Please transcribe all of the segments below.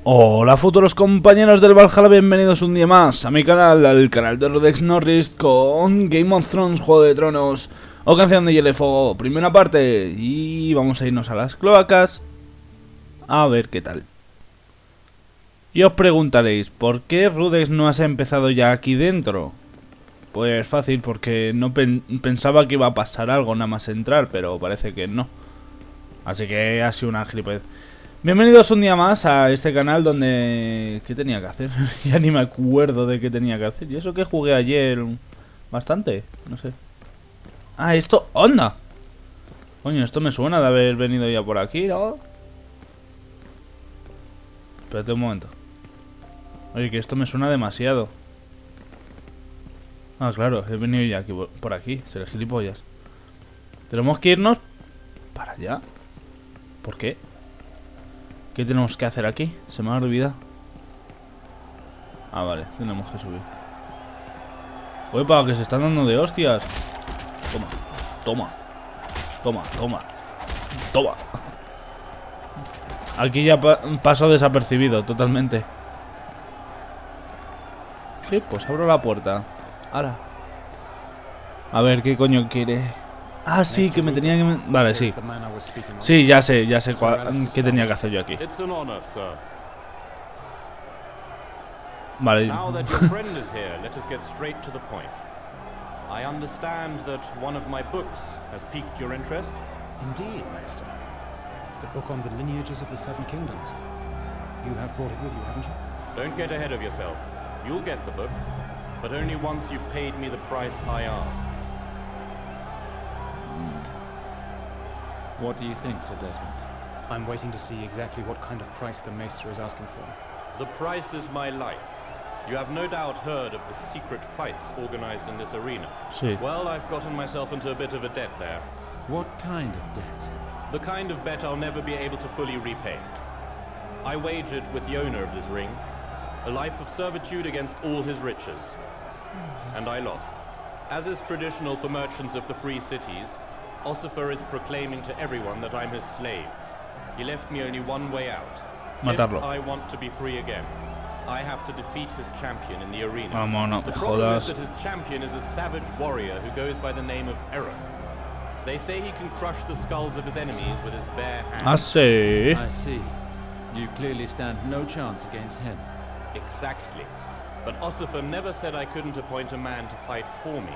Hola futuros compañeros del Valhalla, bienvenidos un día más a mi canal, al canal de Rudex Norris con Game of Thrones, Juego de Tronos o Canción de Hielo y Fuego, primera parte. Y vamos a irnos a las cloacas a ver qué tal. Y os preguntaréis, ¿por qué Rudex no has empezado ya aquí dentro? Pues fácil, porque no pensaba que iba a pasar algo nada más entrar, pero parece que no. Así que ha sido una gilipollez. Bienvenidos un día más a este canal donde... ¿Qué tenía que hacer? Ya ni me acuerdo de qué tenía que hacer. Y eso que jugué ayer bastante, no sé. Ah, esto... ¡Onda! Coño, esto me suena de haber venido ya por aquí, ¿no? Espérate un momento. Oye, que esto me suena demasiado. Ah, claro, he venido ya aquí, por aquí. Seré gilipollas. Tenemos que irnos para allá. ¿Por qué? ¿Qué tenemos que hacer aquí? Se me ha olvidado. Ah, vale, tenemos que subir. Opa, que se están dando de hostias. Toma, toma, toma, toma, toma. Aquí ya paso desapercibido totalmente. Sí, pues abro la puerta. Ahora. A ver, ¿qué coño quiere? Ah, sí, que me tenía que... Vale, sí. Sí, ya sé qué tenía que hacer yo aquí. Vale. Now that your friend is here, let us get straight to the point. I understand that one of my books has piqued your interest. Indeed, Maester. The book on the lineages of the Seven Kingdoms. You have brought it with you, haven't you? Don't get ahead of yourself. You'll get the book, but only once you've paid me the price I ask. What do you think, Sir Desmond? I'm waiting to see exactly what kind of price the Maester is asking for. The price is my life. You have no doubt heard of the secret fights organized in this arena. Sí. Well, I've gotten myself into a bit of a debt there. What kind of debt? The kind of bet I'll never be able to fully repay. I wagered with the owner of this ring a life of servitude against all his riches. And I lost. As is traditional for merchants of the free cities, Ossifer is proclaiming to everyone that I'm his slave. He left me only one way out. Matarlo. If I want to be free again, I have to defeat his champion in the arena. Vamos, no The me problem is jodas. that his champion is a savage warrior who goes by the name of Eric. They say he can crush the skulls of his enemies with his bare hands. Ah, sí. I see. You clearly stand no chance against him. Exactly. But Ossifer never said I couldn't appoint a man to fight for me.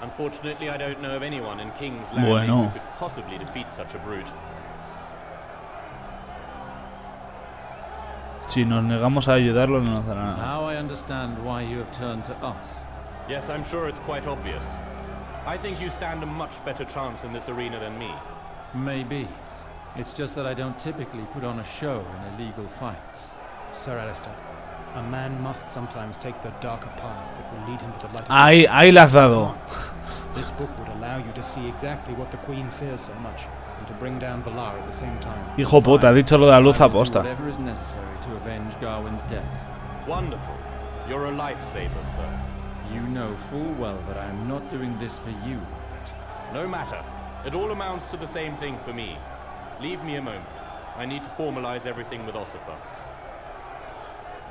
Unfortunately, I don't know of anyone in King's Landing Bueno. who could possibly defeat such a brute. Si nos negamos a ayudarlo no nos dará nada. Now I understand why you have turned to us. Yes, I'm sure it's quite obvious. I think you stand a much better chance in this arena than me. Maybe. It's just that I don't typically put on a show in illegal fights. Sir Alistair, a man must sometimes take the darker path that will lead him to the light of Ahí la has dado. This book would allow you to see exactly what the Queen fears so much, and to bring down Valar at the same time. Hijo puta, ha dicho lo de la luz I will do aposta. whatever is necessary to avenge Gawain's death. Wonderful. You're a lifesaver, sir. You know full well that I am not doing this for you, Robert. No matter. It all amounts to the same thing for me. Leave me a moment. I need to formalize everything with Ossifer.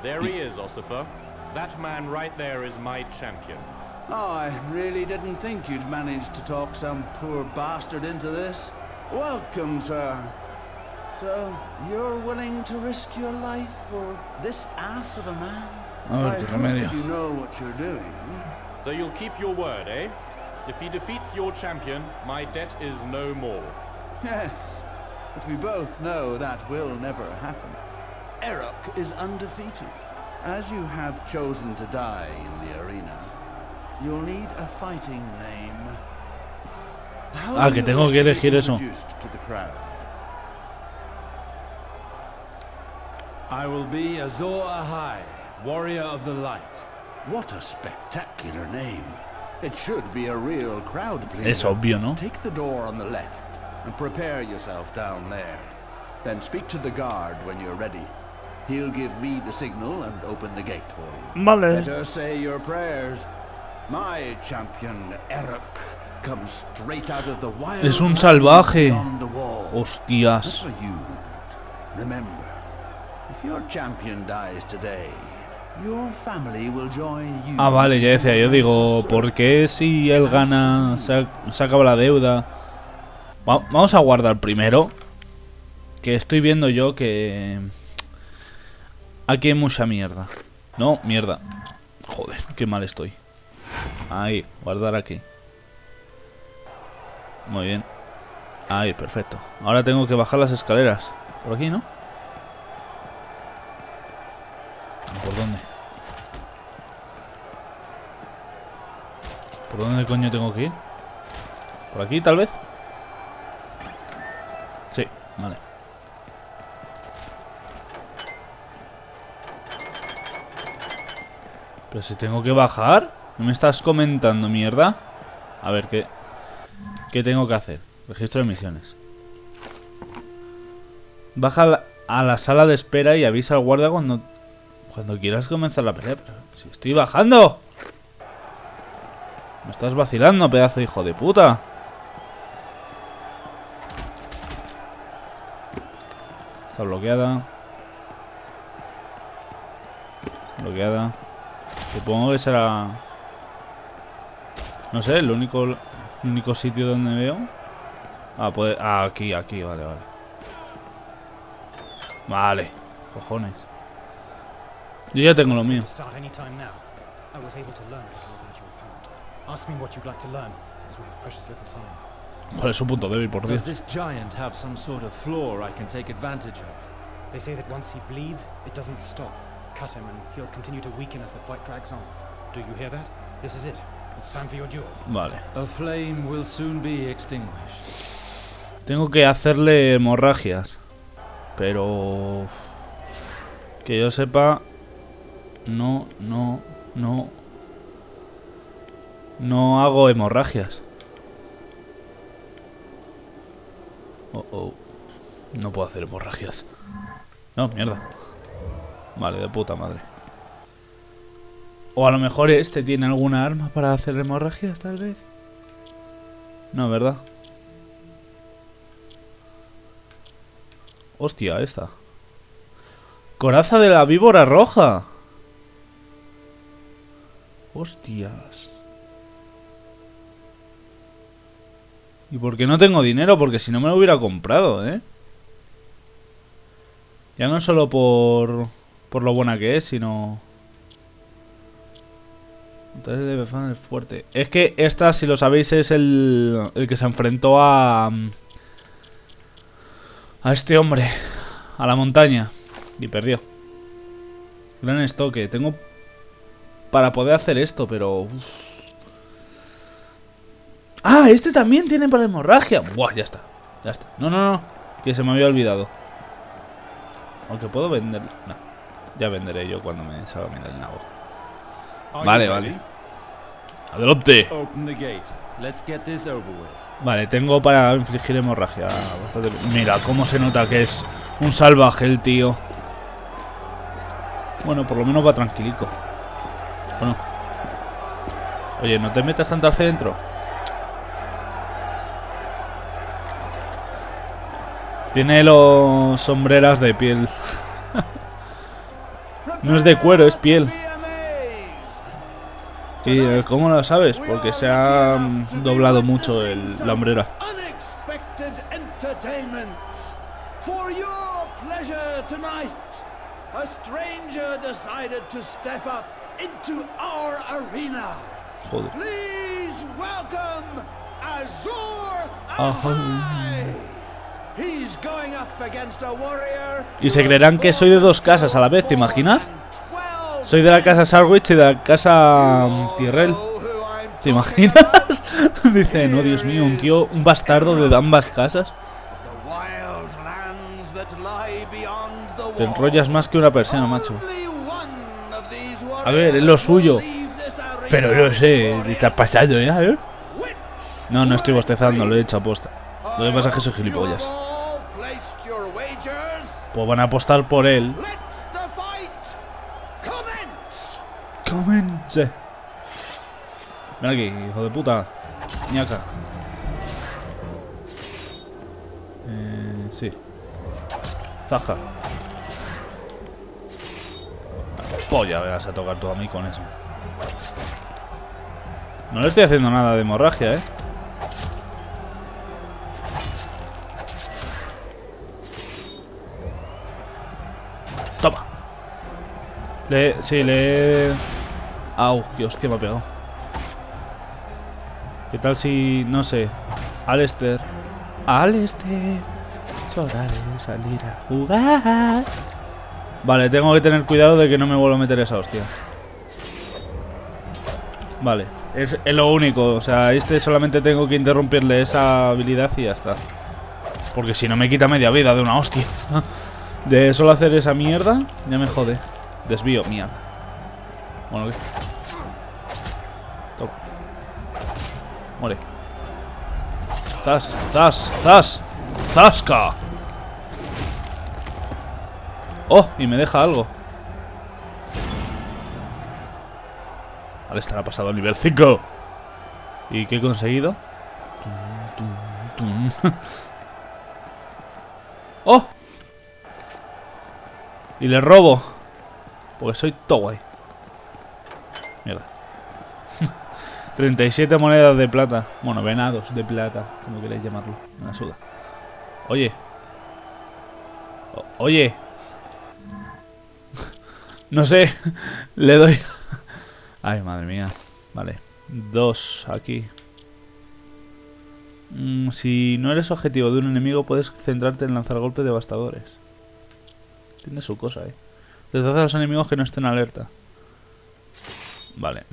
There he is, Ossifer. That man right there is my champion. Oh, I really didn't think you'd manage to talk some poor bastard into this. Welcome, sir. So, you're willing to risk your life for this ass of a man? A ver, qué remedio. You know what you're doing. So you'll keep your word, eh? If he defeats your champion, my debt is no more. Yes, but we both know that will never happen. Eric is undefeated. As you have chosen to die in the arena, you'll need a fighting name. How do Que you tengo que wish to be elegir eso. introduced to the crowd? I will be Azor Ahai, Warrior of the Light. What a spectacular name. It should be a real crowd pleaser. Es obvio, ¿no? Take the door on the left and prepare yourself down there. Then speak to the guard when you're ready. He'll give me the signal and open the gate for you. Vale. Better say your prayers. My champion, Eric, comes straight out of the wild Es un lands, salvaje. beyond the wall. Hostias. Not for you, Rupert. Remember, If your champion dies today, your family will join you. Ah, vale, ya decía, yo digo, ¿por qué si él gana se acaba la deuda? Vamos a guardar primero. Que estoy viendo yo que... Aquí hay mucha mierda. No, mierda. Joder, qué mal estoy. Ahí, guardar aquí. Muy bien. Ahí, perfecto. Ahora tengo que bajar las escaleras. Por aquí, ¿no? ¿Por dónde? ¿Por dónde coño tengo que ir? ¿Por aquí, tal vez? Sí, vale. Pero si tengo que bajar. ¿No me estás comentando, mierda? A ver, ¿qué tengo que hacer? Registro de misiones. Baja a la sala de espera y avisa al guardia cuando quieras comenzar la pelea. Pero si estoy bajando. Me estás vacilando, pedazo de hijo de puta. Está bloqueada. Bloqueada. Supongo que será... No sé, el único sitio donde veo... Ah, pues... Ah, aquí, vale. Vale, cojones. Yo ya tengo lo mío. ¿Cuál es su punto débil, por Dios? Does this giant have some sort of flaw I can take advantage of? They say that once he bleeds, it doesn't stop. Cut him and he'll continue to weaken as the fight drags on. Do you hear that? This is it. It's time for your duel. Vale. A flame will soon be extinguished. Tengo que hacerle hemorragias. Pero... Que yo sepa... No hago hemorragias. No puedo hacer hemorragias. No, mierda. Vale, de puta madre. O a lo mejor este tiene alguna arma para hacer hemorragias, tal vez. No, ¿verdad? Hostia, esta. Coraza de la víbora roja. Hostias. ¿Y por qué no tengo dinero? Porque si no me lo hubiera comprado, ¿eh? Ya no solo por lo buena que es, sino... Entonces debe fan el fuerte. Es que esta, si lo sabéis, es el que se enfrentó a este hombre. A la montaña. Y perdió. Gran estoque. Tengo para poder hacer esto, pero... Uf. Ah, este también tiene para hemorragia. Buah, ya está. No. Que se me había olvidado. Aunque puedo vender... No. Ya venderé yo cuando me salga bien del nabo. Vale. Adelante. Vale, tengo para infligir hemorragia. Bastante... Mira cómo se nota que es un salvaje el tío. Bueno, por lo menos va tranquilico. Bueno. Oye, no te metas tanto hacia adentro. Tiene los sombreras de piel. No es de cuero, es piel. ¿Y cómo lo sabes? Porque se ha doblado mucho la hombrera. Joder. Y se creerán que soy de dos casas a la vez, ¿te imaginas? Soy de la casa Sarwich y de la casa Tyrell. ¿Te imaginas? Dice, no, Dios mío, un bastardo de ambas casas. Te enrollas más que una persona, macho. A ver, es lo suyo. Pero no sé, te has pasado ya, ¿eh? No estoy bostezando, lo he hecho a posta. Lo que pasa es que soy gilipollas. Pues van a apostar por él. Comience. Ven aquí, hijo de puta. Ñaca. Sí. Zaja. polla me vas a tocar tú a mí con eso. No le estoy haciendo nada de hemorragia, Toma. Sí, le... Au, qué hostia me ha pegado. ¿Qué tal si, no sé, al este, es hora de salir a jugar? Vale, tengo que tener cuidado de que no me vuelva a meter esa hostia. Vale, es lo único. O sea, solamente tengo que interrumpirle esa habilidad y ya está. Porque si no me quita media vida de una hostia. De solo hacer esa mierda, ya me jode. Desvío, mierda. Bueno, ¿qué? Toma. Muere. Zas, zas, zas. Zasca. Oh, y me deja algo. Vale, estará pasado al nivel 5. ¿Y qué he conseguido? ¡Oh! Y le robo. Porque soy todo guay. Mierda. 37 monedas de plata. Bueno, venados de plata, como queréis llamarlo. Me la suda. Oye. Oye. No sé. Le doy... Ay, madre mía. Vale. 2 aquí. Si no eres objetivo de un enemigo, puedes centrarte en lanzar golpes devastadores. Tiene su cosa, Deshace a los enemigos que no estén alerta. Vale.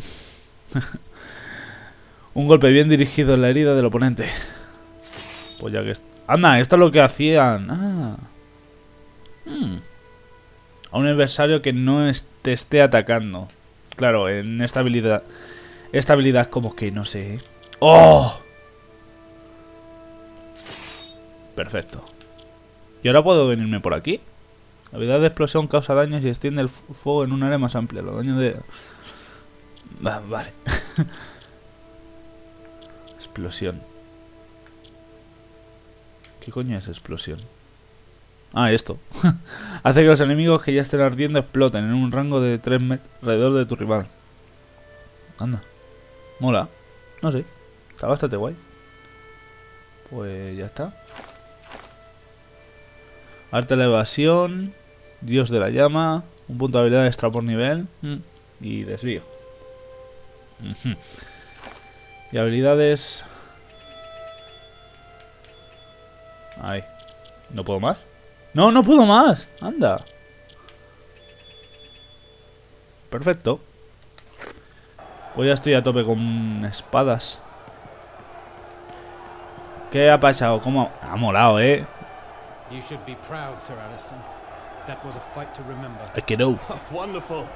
Un golpe bien dirigido en la herida del oponente. Pues ya que... ¡Anda! Esto es lo que hacían. A un adversario que no te esté atacando. Claro, en esta habilidad... Esta habilidad como que no sé... ¡Oh! Perfecto. ¿Y ahora puedo venirme por aquí? La habilidad de explosión causa daños y extiende el fuego en un área más amplia. Los daños de... Vale. Explosión. ¿Qué coño es explosión? Ah, esto. Hace que los enemigos que ya estén ardiendo exploten en un rango de 3 metros alrededor de tu rival. Anda. Mola. No sé. Está bastante guay. Pues ya está. Arte de la evasión. Dios de la llama. Un punto de habilidad extra por nivel. Y desvío. Y habilidades... Ahí. ¿No puedo más? ¡No, no puedo más! ¡Anda! Perfecto. Pues ya estoy a tope con espadas. ¿Qué ha pasado? ¿Cómo? Ha molado, You should be proud, Sir Alistair. That was a fight to remember. I can know. Wonderful.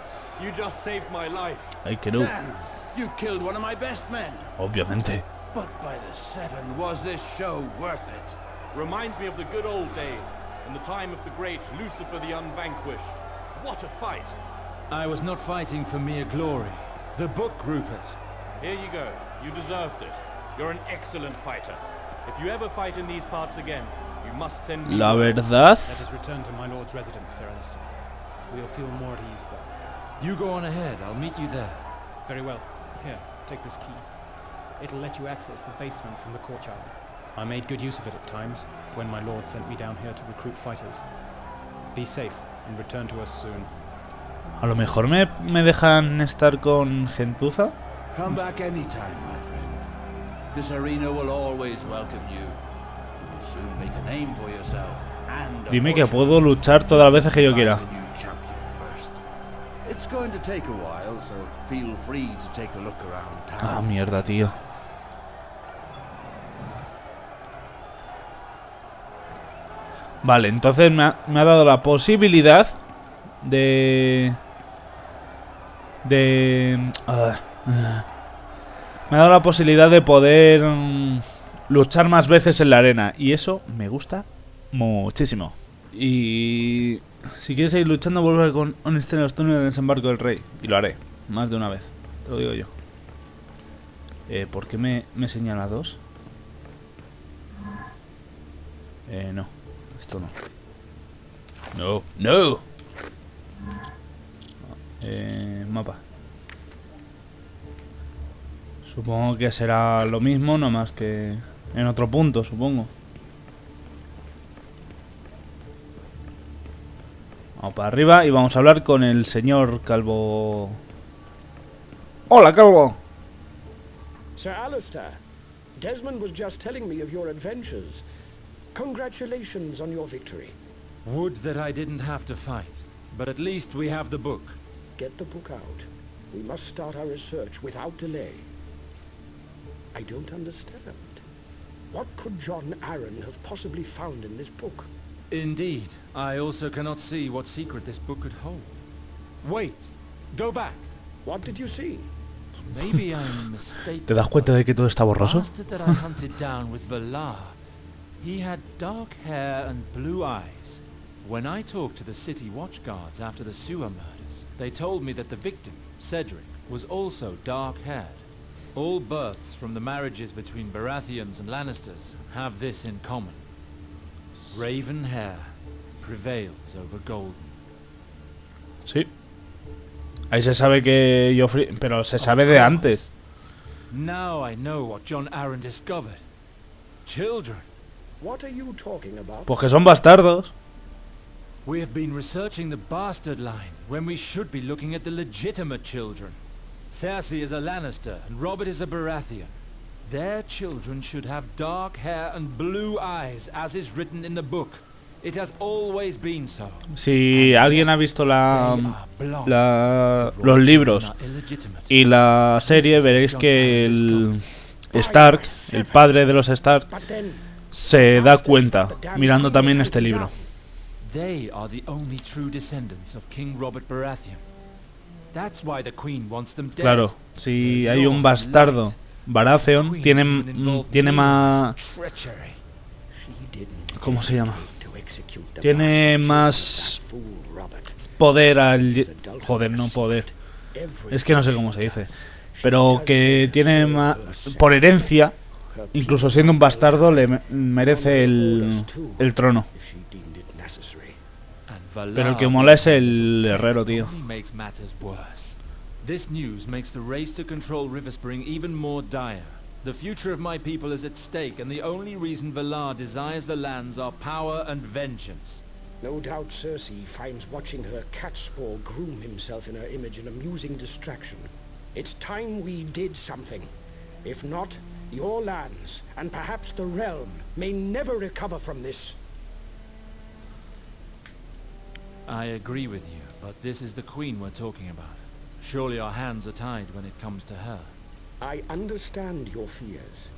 You just saved my life. I can know. Dan, you killed one of my best men. Obviamente. But by the seven, was this show worth it? Reminds me of the good old days, and the time of the great Lucifer the Unvanquished. What a fight! I was not fighting for mere glory. The book, Rupert. Here you go. You deserved it. You're an excellent fighter. If you ever fight in these parts again, you must send me La word. verdad... Let us return to my lord's residence, Sir Alistair. We'll feel more at ease there. You go on ahead. I'll meet you there. Very well. Here, take this key. It'll let you access the basement from the courtyard. I made good use of it at times, when my lord sent me down here to recruit fighters. Be safe, and return to us soon. A lo mejor me dejan estar con gentuza. Come back anytime, my friend. This arena will always welcome you. You will soon make a name for yourself. And Dime que puedo luchar todas las veces que yo quiera. It's going to take a while, so feel free to take a look around Ah, town. mierda, tío. Vale, entonces me ha dado la posibilidad de... me ha dado la posibilidad de poder luchar más veces en la arena. Y eso me gusta muchísimo. Y si quieres seguir luchando, vuelve con Honest en los túneles de desembarco del rey. Y lo haré, más de una vez. Te lo digo yo. ¿Por qué me señala 2? No. Esto no. No, no. Mapa. Supongo que será lo mismo, no más que en otro punto, supongo. Vamos para arriba y vamos a hablar con el señor Calvo. ¡Hola, Calvo! Sir Alistair, Desmond was just telling me of your adventures. Congratulations on your victory. Would that I didn't have to fight, but at least we have the book. Get the book out. We must start our research without delay. I don't understand. What could John Aaron have possibly found in this book? Indeed, I also cannot see what secret this book could hold. Wait, go back. What did you see? Maybe I'm mistaken. ¿Te das cuenta de que todo está borroso? The bastard that I hunted down with VALHALLA, he had dark hair and blue eyes. When I talked to the city watchguards after the sewer murders, they told me that the victim, Cedric, was also dark-haired. All births from the marriages between Baratheons and Lannisters have this in common. Raven hair prevails over golden. Sí. Ahí se sabe que Joffrey... Pero se sabe de antes. Now I know what John Aaron discovered. Children. What are you talking about? Pues que son bastardos. We have been researching the bastard line when we should be looking at the legitimate children. Cersei is a Lannister and Robert is a Baratheon. Their children should have dark hair and blue eyes, as is written in the book. It has always been so. Si alguien ha visto los libros y la serie, veréis que el Stark, el padre de los Stark, se da cuenta mirando también este libro. They are the only true descendants of King Robert Baratheon. That's why the Queen wants them dead. Claro, si hay un bastardo Baratheon, tiene más... ¿Cómo se llama? Tiene más poder al... Joder, no poder. Es que no sé cómo se dice. Pero que tiene más... Por herencia, incluso siendo un bastardo, le merece el trono. Pero el que mola es el herrero, tío. This news makes the race to control River Spring even more dire. The future of my people is at stake, and the only reason Valar desires the lands are power and vengeance. No doubt Cersei finds watching her catspaw groom himself in her image an amusing distraction. It's time we did something. If not, your lands, and perhaps the realm, may never recover from this. I agree with you, but this is the Queen we're talking about. Surely our hands are tied when it comes to her. I understand your fears,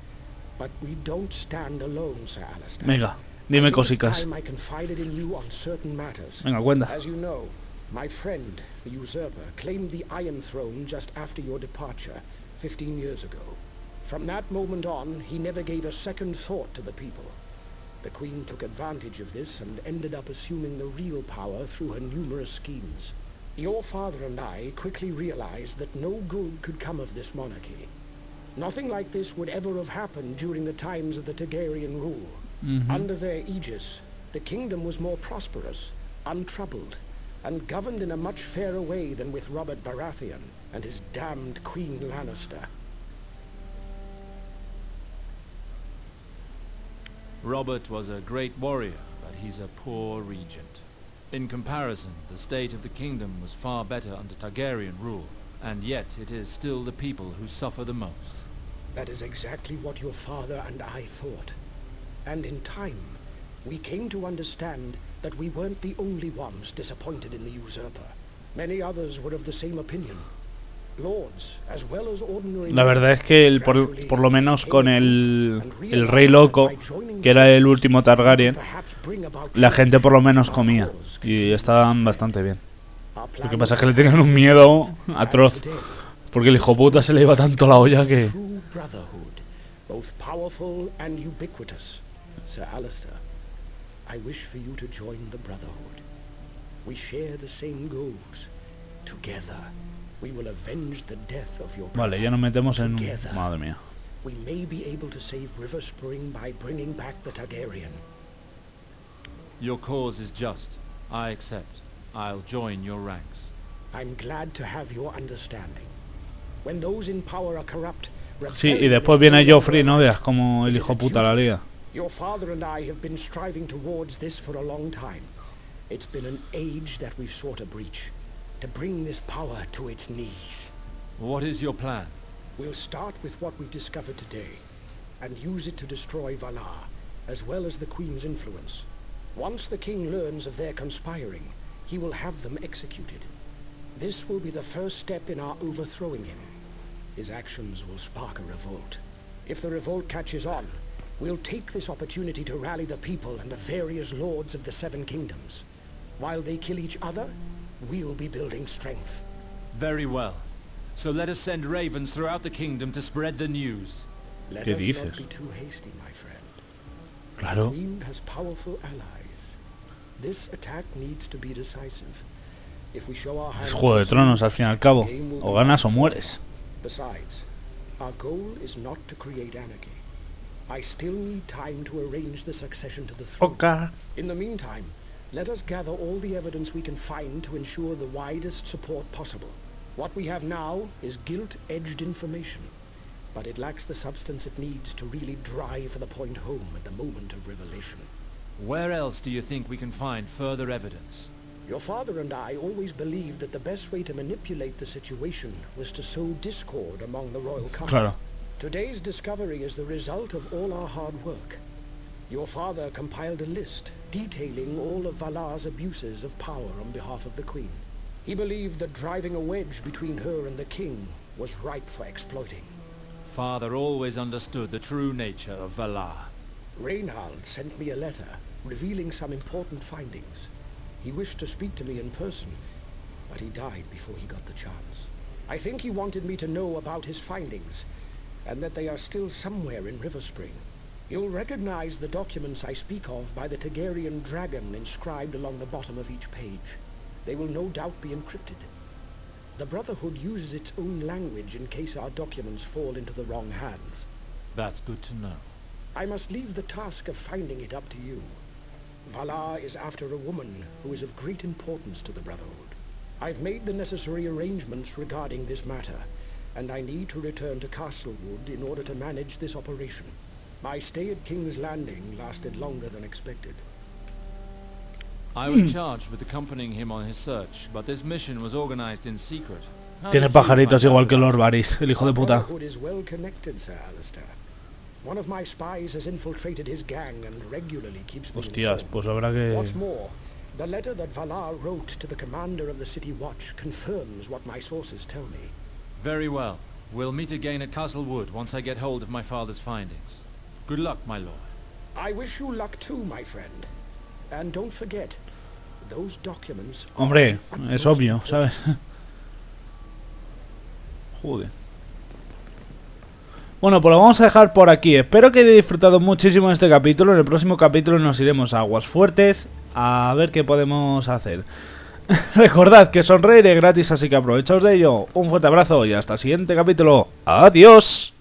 but we don't stand alone, Sir Alistair. Venga, dime cositas. I confided in you on certain matters. Venga, cuenta. As you know, my friend, the usurper, claimed the Iron Throne just after your departure, 15 years ago. From that moment on, he never gave a second thought to the people. The Queen took advantage of this and ended up assuming the real power through her numerous schemes. Your father and I quickly realized that no good could come of this monarchy. Nothing like this would ever have happened during the times of the Targaryen rule. Under their aegis, the kingdom was more prosperous, untroubled, and governed in a much fairer way than with Robert Baratheon and his damned Queen Lannister. Robert was a great warrior, but he's a poor regent. In comparison, the state of the kingdom was far better under Targaryen rule, and yet it is still the people who suffer the most. That is exactly what your father and I thought. And in time, we came to understand that we weren't the only ones disappointed in the usurper. Many others were of the same opinion. Lords, as well as ordinary. La verdad es que por lo menos con el rey loco, que era el último Targaryen, la gente por lo menos comía y estaban bastante bien. Lo que pasa es que le tenían un miedo atroz, porque el hijo puta se le iba tanto la olla que... Both powerful and ubiquitous. Sir Alistair, I wish for you to join the Brotherhood. We share the same goals. Together, we will avenge the death of your brother. Vale, ya nos metemos en... Madre mía. We may be able to save River Spring by bringing back the Targaryen. Your cause is just. I accept. I'll join your ranks. I'm glad to have your understanding. When those in power are corrupt, Sí, y después viene Joffrey, no veas como el hijo puta la liga. Your father and I have been striving towards this for a long time. It's been an age that we've sought a breach, to bring this power to its knees. What is your plan? We'll start with what we've discovered today, and use it to destroy Valar, as well as the Queen's influence. Once the king learns of their conspiring, he will have them executed. This will be the first step in our overthrowing him. His actions will spark a revolt. If the revolt catches on, we'll take this opportunity to rally the people and the various lords of the Seven Kingdoms. While they kill each other, we'll be building strength. Very well. So let us send ravens throughout the kingdom to spread the news. Let ¿Qué us dices? not be too hasty, my friend. The Claro. Queen has powerful allies. This attack needs to be decisive. If we show our hand Es Juego de too Tronos soon, al fin y al cabo. the game will O be ganas o lost. mueres. Besides, our goal is not to create anarchy. I still need time to arrange the succession to the throne. Toca. In the meantime, let us gather all the evidence we can find to ensure the widest support possible. What we have now is gilt-edged information, but it lacks the substance it needs to really drive the point home at the moment of revelation. Where else do you think we can find further evidence? Your father and I always believed that the best way to manipulate the situation was to sow discord among the royal couple. Claro. Today's discovery is the result of all our hard work. Your father compiled a list detailing all of Valar's abuses of power on behalf of the Queen. He believed that driving a wedge between her and the king was ripe for exploiting. Father always understood the true nature of Valar. Reinhard sent me a letter revealing some important findings. He wished to speak to me in person, but he died before he got the chance. I think he wanted me to know about his findings, and that they are still somewhere in River Spring. You'll recognize the documents I speak of by the Targaryen dragon inscribed along the bottom of each page. They will no doubt be encrypted. The Brotherhood uses its own language in case our documents fall into the wrong hands. That's good to know. I must leave the task of finding it up to you. Valar is after a woman who is of great importance to the Brotherhood. I've made the necessary arrangements regarding this matter, and I need to return to Castlewood in order to manage this operation. My stay at King's Landing lasted longer than expected. I was charged with accompanying him on his search, but this mission was organized in secret. How Tiene did you pajaritos find igual out que about Lord Varys, el hijo de Our puta. Brotherhood is well connected, Sir Alistair. One of my spies has infiltrated his gang and regularly keeps me Hostias, informed. pues habrá que... What's more, the letter that Valar wrote to the commander of the City Watch confirms what my sources tell me. Very well. We'll meet again at Castlewood once I get hold of my father's findings. Good luck, my lord. I wish you luck too, my friend. And don't forget, those documents are Hombre, of es utmost obvio, importance. ¿sabes? Joder. Bueno, pues lo vamos a dejar por aquí. Espero que hayáis disfrutado muchísimo de este capítulo. En el próximo capítulo nos iremos a Aguas Fuertes a ver qué podemos hacer. Recordad que sonreír es gratis, así que aprovechaos de ello. Un fuerte abrazo y hasta el siguiente capítulo. ¡Adiós!